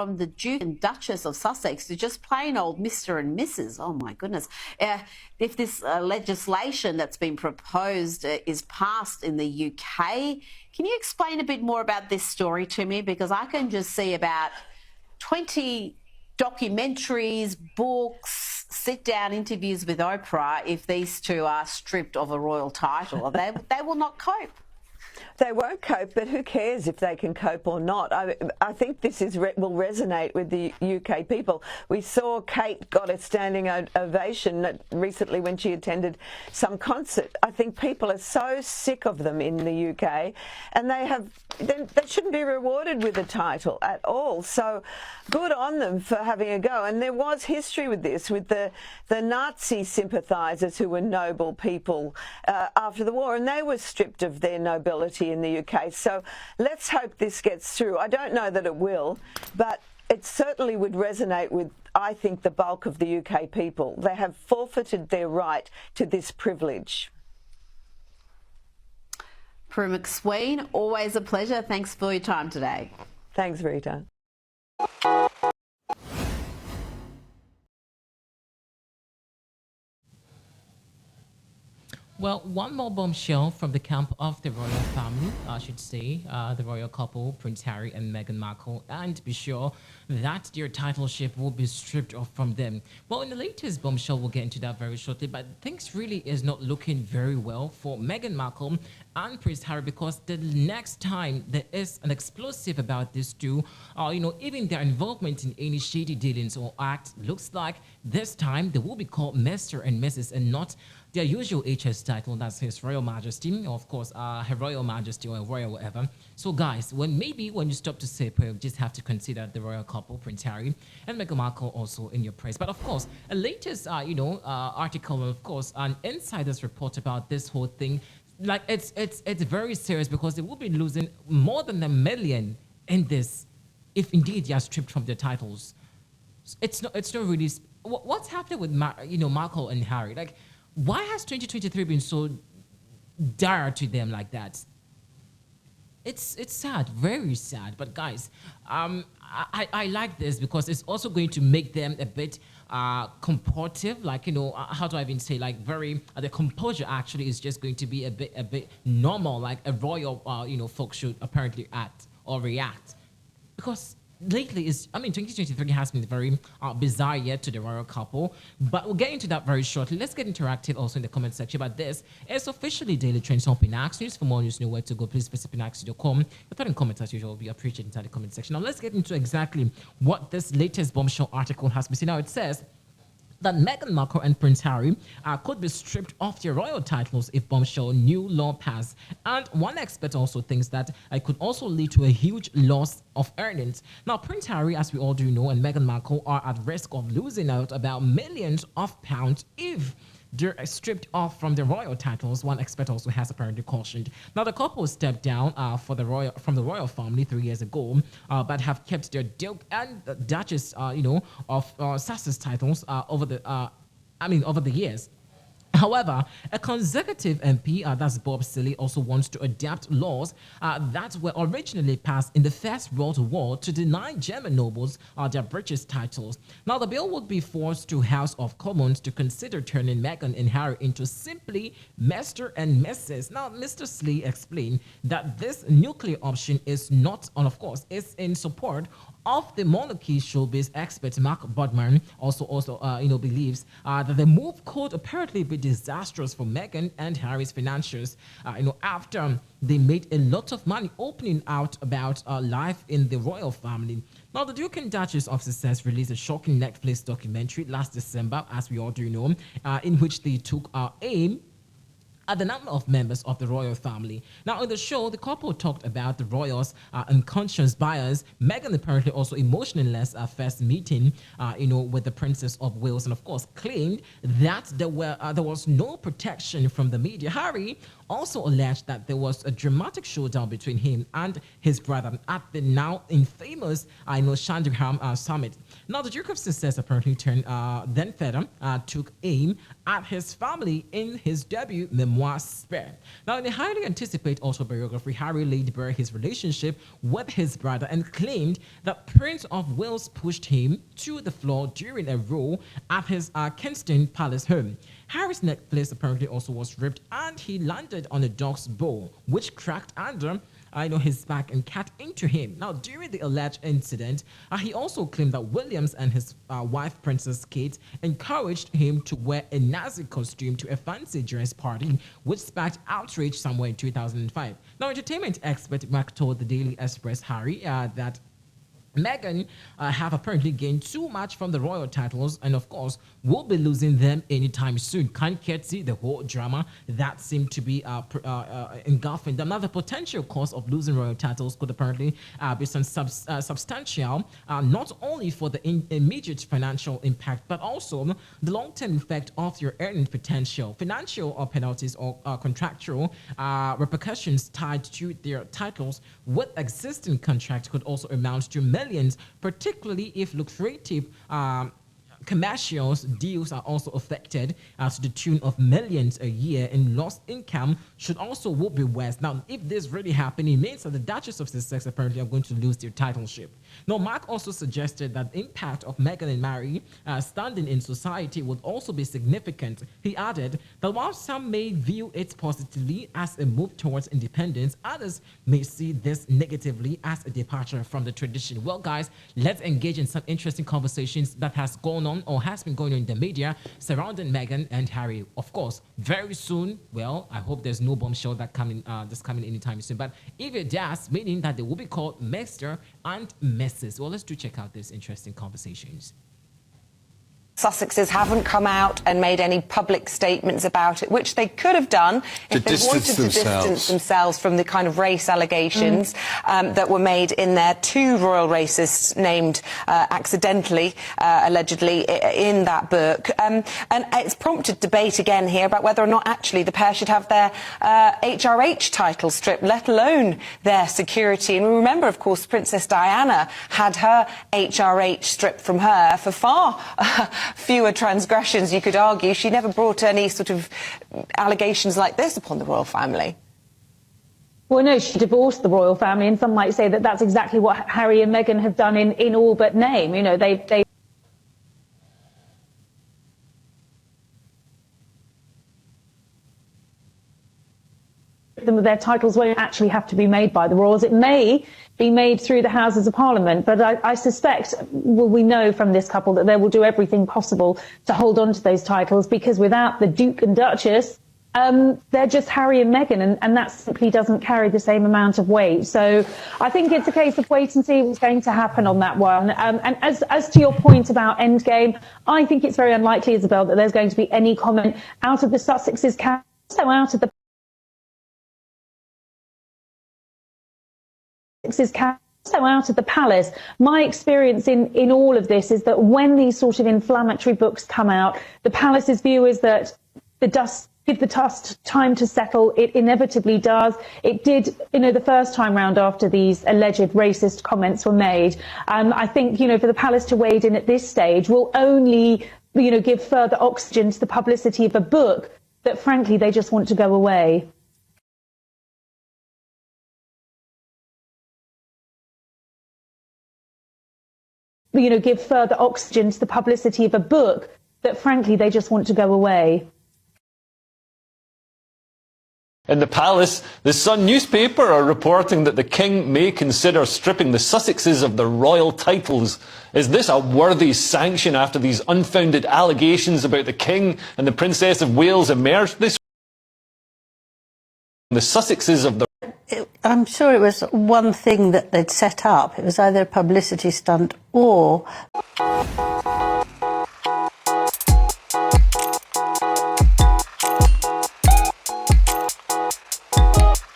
from the Duke and Duchess of Sussex to just plain old Mr. and Mrs. Oh, my goodness. If this legislation that's been proposed is passed in the UK, can you explain a bit more about this story to me? Because I can just see about 20 documentaries, books, sit-down interviews with Oprah if these two are stripped of a royal title. They will not cope. They won't cope, but who cares if they can cope or not? I think this will resonate with the UK people. We saw Kate got a standing ovation recently when she attended some concert. I think people are so sick of them in the UK, and they shouldn't be rewarded with a title at all. So good on them for having a go. And there was history with this, with the Nazi sympathisers who were noble people after the war, and they were stripped of their nobility in the UK. So let's hope this gets through. I don't know that it will, but it certainly would resonate with, I think, the bulk of the UK people. They have forfeited their right to this privilege. Prue McSween, always a pleasure. Thanks for your time today. Thanks, Rita. Well, one more bombshell from the camp of the royal family, I should say, the royal couple, Prince Harry and Meghan Markle, and be sure that their titleship will be stripped off from them. Well, in the latest bombshell, we'll get into that very shortly, but things really is not looking very well for Meghan Markle and Prince Harry, because the next time there is an explosive about these two, even their involvement in any shady dealings or act, looks like this time they will be called Mr. and Mrs. and not their usual HS title, that's His Royal Majesty, or of course, Her Royal Majesty or Royal whatever. So guys, when you stop to say prayer, you just have to consider the royal couple, Prince Harry and Meghan Markle, also in your praise. But of course, a latest, article, of course, an insider's report about this whole thing, like it's very serious, because they will be losing more than $1 million in this, if indeed they are stripped from their titles. It's not really. What's happening with Markle and Harry? Like, why has 2023 been so dire to them like that? It's sad, very sad. But guys, I like this because it's also going to make them a bit comportive. Like, how do I even say? Like, very the composure actually is just going to be a bit normal, like a royal folk should apparently act or react, because lately 2023 has been very bizarre yet to the royal couple, but we'll get into that very shortly. Let's get interactive also in the comment section. But this is officially Daily Trends on Pinax News. For more news, know where to go. Please visit pinax.com. Your thought and comments, as usual, will be appreciated inside the comment section. Now let's get into exactly what this latest bombshell article has been saying. Now it says that Meghan Markle and Prince Harry could be stripped of their royal titles if bombshell new law passed. And one expert also thinks that it could also lead to a huge loss of earnings. Now, Prince Harry, as we all do know, and Meghan Markle are at risk of losing out about millions of pounds if they're stripped off from the royal titles. One expert also has apparently cautioned. Now, the couple stepped down from the royal family 3 years ago, but have kept their Duke and Duchess, of Sussex titles over the years. However, a Conservative MP, that's Bob Seeley, also wants to adapt laws that were originally passed in the First World War to deny German nobles their British titles. Now, the bill would be forced to House of Commons to consider turning Meghan and Harry into simply Mr. and Mrs. Now, Mr. Seeley explained that this nuclear option is not, and of course, is in support of the monarchy. Showbiz expert Mark Budman also believes that the move could apparently be disastrous for Meghan and Harry's financials. After they made a lot of money opening out about life in the royal family. Now, the Duke and Duchess of Sussex released a shocking Netflix documentary last December, as we all do know, in which they took aim at the number of members of the royal family. Now, in the show, the couple talked about the royals' unconscious bias. Meghan apparently also emotionless first meeting, with the Princess of Wales, and of course claimed that there was no protection from the media. Harry also alleged that there was a dramatic showdown between him and his brother at the now infamous Sandringham summit. Now, the Duke of Sussex apparently then further took aim at his family in his debut memoir, Spare. Now, in a highly anticipated autobiography, Harry laid bare his relationship with his brother and claimed that Prince of Wales pushed him to the floor during a row at his Kensington Palace home. Harry's necklace apparently also was ripped, and he landed on a dog's bowl, which cracked under his back and cut into him. Now, during the alleged incident, he also claimed that Williams and his wife, Princess Kate, encouraged him to wear a Nazi costume to a fancy dress party, which sparked outrage somewhere in 2005. Now, entertainment expert Mark told the Daily Express, Harry, that Meghan have apparently gained too much from the royal titles, and of course will be losing them anytime soon. Can't see the whole drama that seemed to be engulfing them. Now, the potential cost of losing royal titles could apparently be substantial, not only for the immediate financial impact, but also the long-term effect of your earning potential. Financial or penalties or contractual repercussions tied to their titles with existing contracts could also amount to millions, particularly if lucrative commercials deals are also affected to the tune of millions a year, and lost income will be worse. Now, if this really happened, it means that the Duchess of Sussex apparently are going to lose their titleship. Now, Mark also suggested that the impact of Meghan and Mary standing in society would also be significant. He added that while some may view it positively as a move towards independence, others may see this negatively as a departure from the tradition. Well, guys, let's engage in some interesting conversations that has gone on or has been going on in the media surrounding Meghan and Harry. Of course, very soon, well, I hope there's no bombshell that's coming anytime soon, but if it does, meaning that they will be called Mr. and Mrs. Well, let's check out these interesting conversations. Sussexes haven't come out and made any public statements about it, which they could have done if they wanted to distance themselves from the kind of race allegations that were made in their two royal racists named accidentally, allegedly, in that book. And it's prompted debate again here about whether or not actually the pair should have their HRH title stripped, let alone their security. And we remember, of course, Princess Diana had her HRH stripped from her for far fewer transgressions, you could argue. She never brought any sort of allegations like this upon the royal family. Well, no, she divorced the royal family, and some might say that that's exactly what Harry and Meghan have done in all but name. You know, they their titles won't actually have to be made by the royals. It may be made through the Houses of Parliament, but I suspect, well, we know from this couple that they will do everything possible to hold on to those titles, because without the Duke and Duchess, they're just Harry and Meghan, and that simply doesn't carry the same amount of weight. So I think it's a case of wait and see what's going to happen on that one. And as to your point about Endgame, I think it's very unlikely, Isabel, that there's going to be any comment out of the Sussexes' camp, so out of the palace. My experience in all of this is that when these sort of inflammatory books come out, the palace's view is that give the dust time to settle. It inevitably does. It did, the first time round after these alleged racist comments were made. I think, for the palace to wade in at this stage will only, give further oxygen to the publicity of a book that, frankly, they just want to go away. Give further oxygen to the publicity of a book that, frankly, they just want to go away. In the palace, the Sun newspaper are reporting that the King may consider stripping the Sussexes of their royal titles. Is this a worthy sanction after these unfounded allegations about the King and the Princess of Wales emerged this week? The Sussexes of the... I'm sure it was one thing that they'd set up. It was either a publicity stunt or...